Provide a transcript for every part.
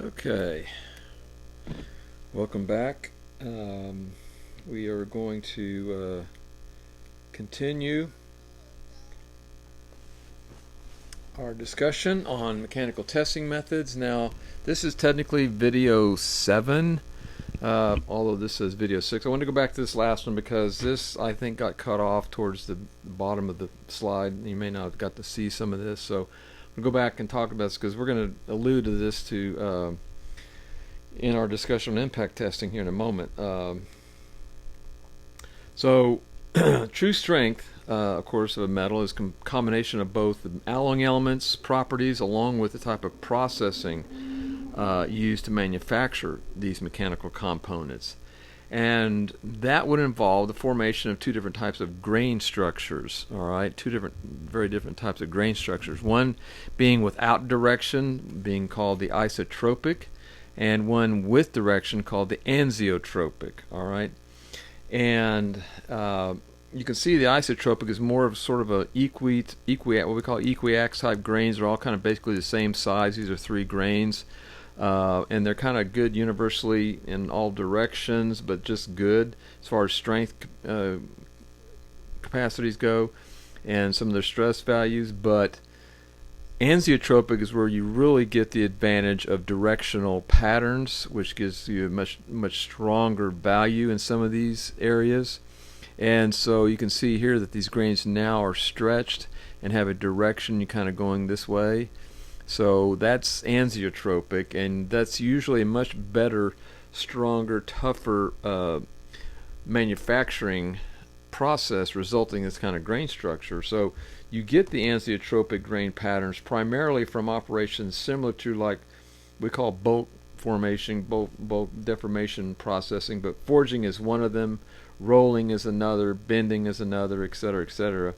Okay, welcome back. We are going to continue our discussion on mechanical testing methods. Now, this is technically video 7, although this says video 6. I want to go back to this last one because this, I think, got cut off towards the bottom of the slide. You may not have got to see some of this, so we'll go back and talk about this because we're going to allude to this in our discussion on impact testing here in a moment. So true strength, of course, of a metal is a combination of both the alloying elements properties along with the type of processing used to manufacture these mechanical components. And that would involve the formation of two different types of grain structures, all right? Very different types of grain structures. One being without direction, being called the isotropic, and one with direction called the anesiotropic, all right? And you can see the isotropic is more of sort of a what we call equiax type grains. They're all kind of basically the same size. These are 3 grains, and they're kind of good universally in all directions, but just good as far as strength capacities go and some of their stress values. But anesiotropic is where you really get the advantage of directional patterns, which gives you a much stronger value in some of these areas. And so you can see here that these grains now are stretched and have a direction you kind of going this way. So that's anesiotropic, and that's usually a much better, stronger, tougher manufacturing process resulting in this kind of grain structure. So you get the anesiotropic grain patterns primarily from operations similar to like we call bulk formation, bulk deformation processing, but forging is one of them, rolling is another, bending is another, etc., etc.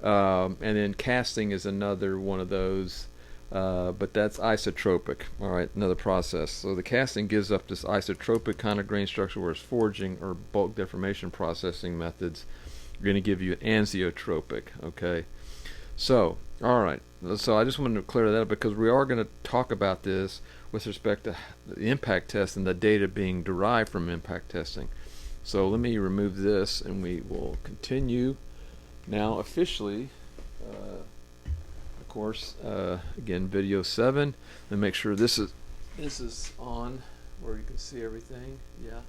And then casting is another one of those, but that's isotropic, all right, another process. So the casting gives up this isotropic kind of grain structure, whereas forging or bulk deformation processing methods are going to give you an anesiotropic, okay? So, all right, so I just wanted to clear that up because we are going to talk about this with respect to the impact test and the data being derived from impact testing. So let me remove this and we will continue now officially. Of course, again, video 7. Let me make sure this is on where you can see everything. Yeah.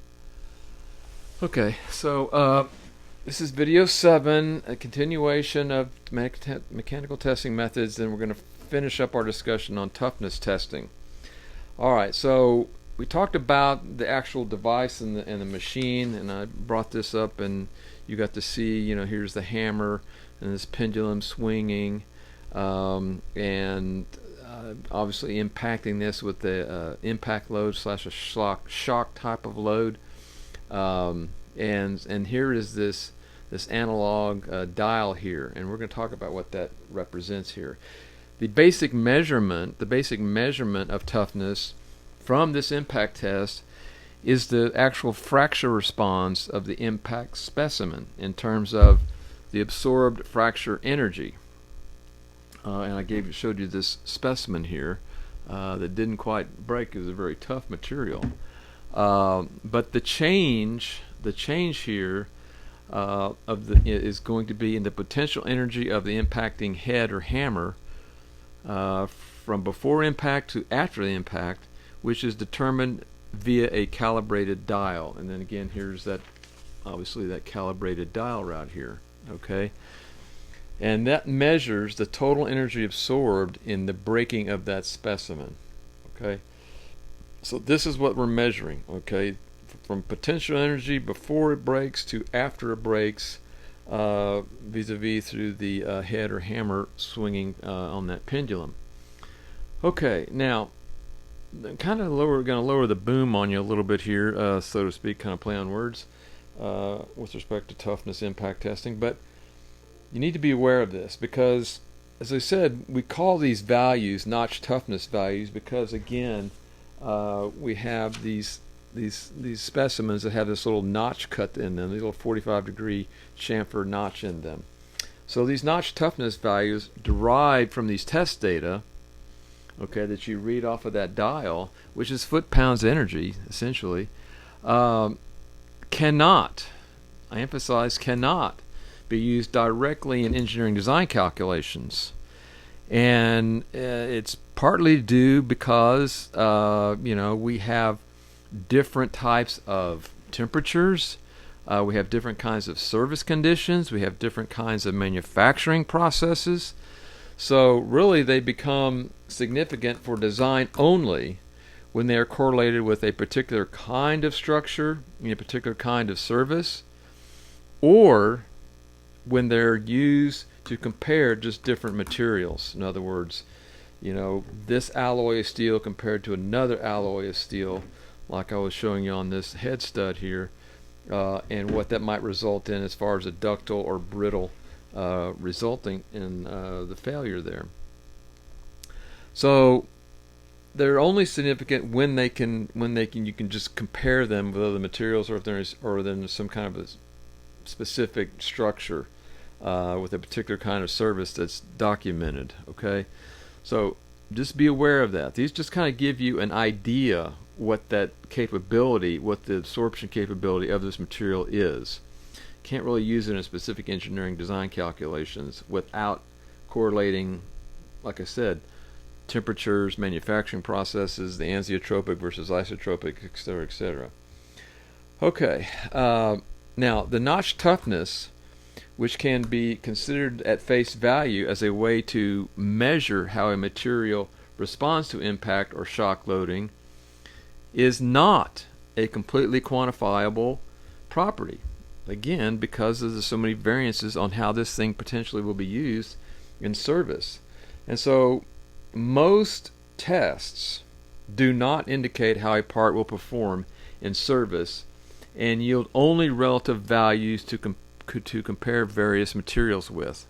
Okay, so this is video 7, a continuation of mechanical testing methods, and we're going to finish up our discussion on toughness testing. All right, so we talked about the actual device and the machine, and I brought this up, and you got to see, here's the hammer and this pendulum swinging, and obviously impacting this with the impact load / a shock type of load. And here is this analog dial here, and we're going to talk about what that represents here. The basic measurement of toughness from this impact test is the actual fracture response of the impact specimen in terms of the absorbed fracture energy. And I showed you this specimen here that didn't quite break. It was a very tough material. But the change here is going to be in the potential energy of the impacting head or hammer from before impact to after the impact, which is determined via a calibrated dial. And then again, here's obviously that calibrated dial right here, okay? And that measures the total energy absorbed in the breaking of that specimen, okay? So this is what we're measuring, okay? From potential energy before it breaks to after it breaks, vis-a-vis through the head or hammer swinging on that pendulum. Okay, now kind of going to lower the boom on you a little bit here, so to speak, kind of play on words with respect to toughness impact testing, but you need to be aware of this because, as I said, we call these values notch toughness values because, again, we have these specimens that have this little notch cut in them, these little 45-degree chamfer notch in them. So these notch toughness values derived from these test data okay, that you read off of that dial, which is foot-pounds energy, essentially, um, cannot, I emphasize cannot, be used directly in engineering design calculations. And it's partly due because, we have different types of temperatures, we have different kinds of service conditions, we have different kinds of manufacturing processes. So really they become significant for design only when they are correlated with a particular kind of structure, a particular kind of service, or when they're used to compare just different materials. In other words, this alloy of steel compared to another alloy of steel, like I was showing you on this head stud here, and what that might result in as far as a ductile or brittle resulting in the failure there. So they're only significant when you can just compare them with other materials, or if there's some kind of a specific structure with a particular kind of service that's documented. Okay, so just be aware of that. These just kind of give you an idea what that capability, what the absorption capability of this material is. Can't really use it in specific engineering design calculations without correlating, like I said, temperatures, manufacturing processes, the azeotropic versus isotropic, etc., etc. Okay, now the notch toughness, which can be considered at face value as a way to measure how a material responds to impact or shock loading, is not a completely quantifiable property. Again, because there's so many variances on how this thing potentially will be used in service. And so most tests do not indicate how a part will perform in service and yield only relative values to compare various materials with.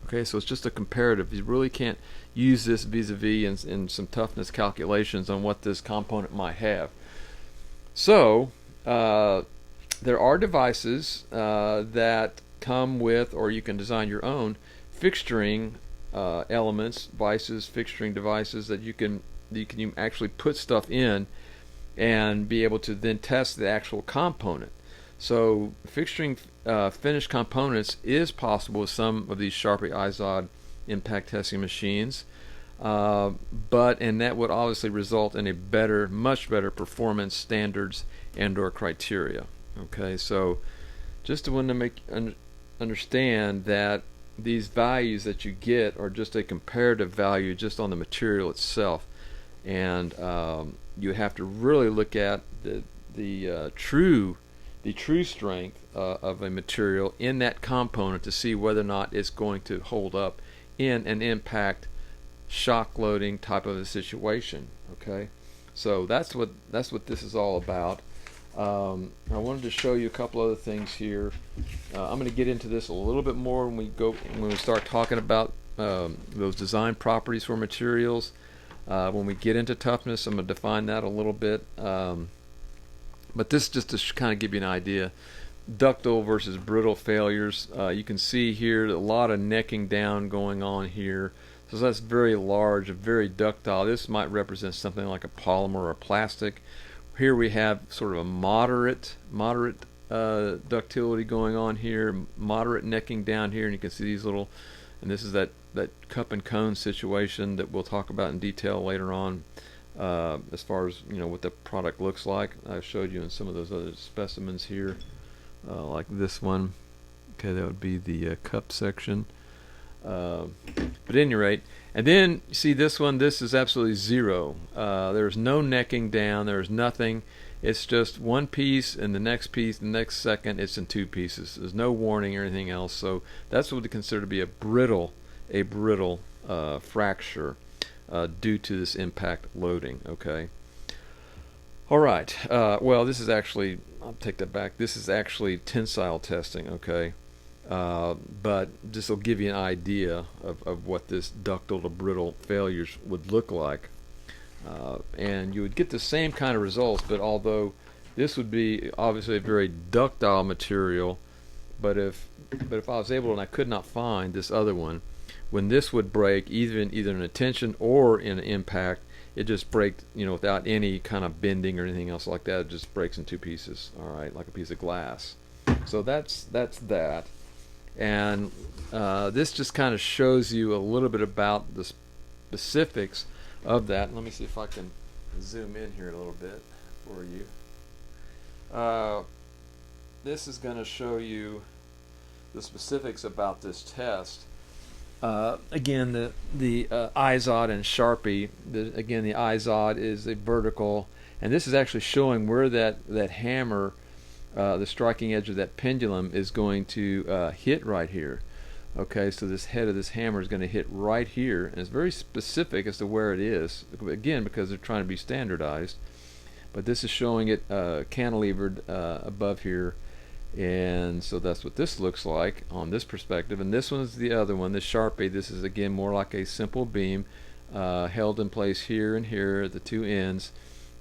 Okay, so it's just a comparative. You really can't use this vis-a-vis in some toughness calculations on what this component might have. So there are devices that come with, or you can design your own fixturing elements, fixturing devices that you can actually put stuff in and be able to then test the actual component. So fixturing finished components is possible with some of these Sharpie IZOD impact testing machines, and that would obviously result in a much better performance standards and/or criteria. Okay, so just to want to make understand that these values that you get are just a comparative value just on the material itself, and you have to really look at the true strength of a material in that component to see whether or not it's going to hold up in an impact shock loading type of a situation. Okay, so that's what this is all about. I wanted to show you a couple other things here. I'm going to get into this a little bit more when we start talking about those design properties for materials. When we get into toughness, I'm going to define that a little bit. But this just to kind of give you an idea. Ductile versus brittle failures. You can see here a lot of necking down going on here. So that's very large, very ductile. This might represent something like a polymer or plastic. Here we have sort of a moderate ductility going on here, moderate necking down here, and you can see these little, and this is that cup and cone situation that we'll talk about in detail later on, as far as what the product looks like. I showed you in some of those other specimens here, like this one. Okay, that would be the cup section. But at any rate, and then you see this one. This is absolutely zero. There's no necking down. There's nothing. It's just one piece, and the next piece, the next second, it's in two pieces. There's no warning or anything else. So that's what we consider to be a brittle fracture due to this impact loading. Okay. All right. Well, this is actually, I'll take that back. This is actually tensile testing. Okay. But this will give you an idea of what this ductile to brittle failures would look like, and you would get the same kind of results, but although this would be obviously a very ductile material, but if I was able, and I could not find this other one, when this would break, either in a tension or in an impact, it just breaks, without any kind of bending or anything else like that. It just breaks in two pieces, all right, like a piece of glass. So that's that. And this just kind of shows you a little bit about the specifics of that. Let me see if I can zoom in here a little bit for you. This is going to show you the specifics about this test. Again, the Izod and Sharpie. Again, the Izod is a vertical, and this is actually showing where that hammer, the striking edge of that pendulum, is going to hit right here. Okay, so this head of this hammer is going to hit right here, and it's very specific as to where it is. Again, because they're trying to be standardized. But this is showing it cantilevered above here. And so that's what this looks like on this perspective. And this one's the other one, the Sharpie. This is again more like a simple beam held in place here and here at the two ends.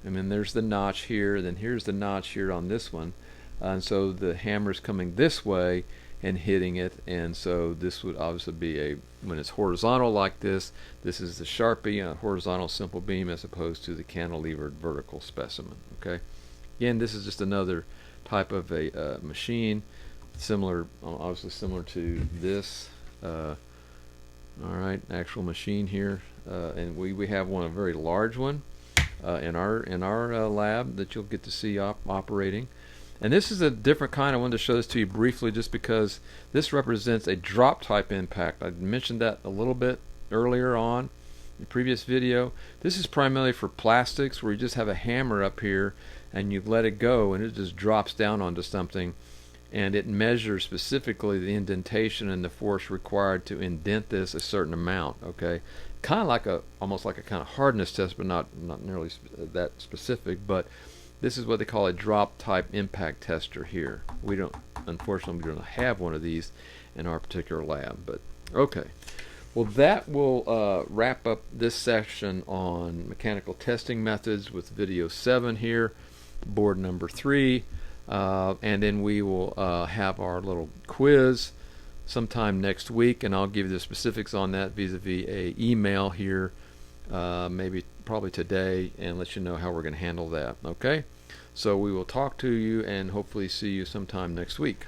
And then there's the notch here, then here's the notch here on this one. And so the hammer's coming this way and hitting it. And so this would obviously be when it's horizontal like this, this is the Sharpie, a horizontal simple beam, as opposed to the cantilevered vertical specimen. Okay. Again, this is just another type of a machine, obviously similar to this. All right, actual machine here, and we have a very large one in our lab that you'll get to see operating. And this is a different kind. I wanted to show this to you briefly, just because this represents a drop type impact. I mentioned that a little bit earlier on in the previous video. This is primarily for plastics, where you just have a hammer up here and you let it go and it just drops down onto something, and it measures specifically the indentation and the force required to indent this a certain amount. Okay, kind of like almost like a kind of hardness test, but not nearly that specific. But this is what they call a drop type impact tester here. Unfortunately we don't have one of these in our particular lab. But okay, well, that will wrap up this section on mechanical testing methods with video 7 here, board number 3, and then we will have our little quiz sometime next week, and I'll give you the specifics on that vis-a-vis a email here, probably today, and let you know how we're going to handle that. Okay, so we will talk to you and hopefully see you sometime next week.